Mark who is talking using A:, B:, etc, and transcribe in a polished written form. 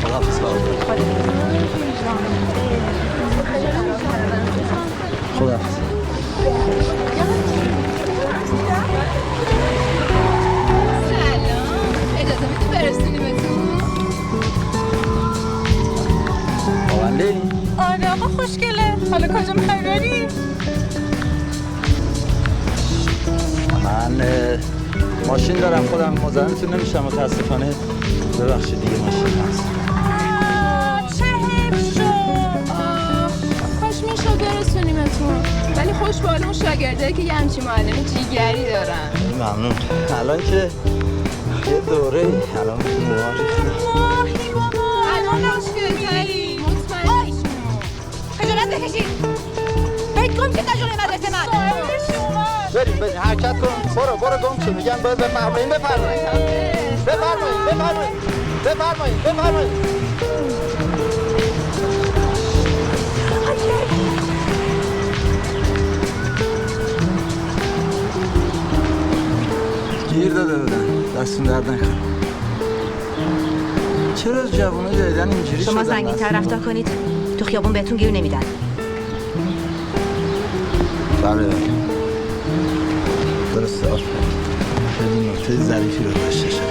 A: خداحافظ خداحافظ.
B: اجازه میدی برسونیمتون؟
A: آونده؟
B: آره آقا خوشگله. حالا کجا میخوای بری؟
A: من ماشین دارم خودم مزاحمتون نمیشم متاسفانه. ببخشید دیگه ماشین هست.
B: چه حیف شد. کاش میشد برسونیمتون. ولی خوش به حال اون شاگردایی که یه همچین معلم جیگری دارن.
A: ممنون. الان که یه دوره الان موها ریخته.
B: ماهی بابا الان مشکلتری مطمئن شما.
C: خجالت بکشید. برید گم شید از جلوی مدرسه من.
A: بریم حرکت کن. برو گم شو. میگم باید بفرمایید. گیر داده بودن. دستون درد نکن. چرا جوونا جدیدن اینجوری شدن؟
C: شما سنگین‌تر رفتار کنید. تو خیابون بهتون گیر نمیدن.
A: بله. درسته. خیلی نکته ظریفی رو داشته شد.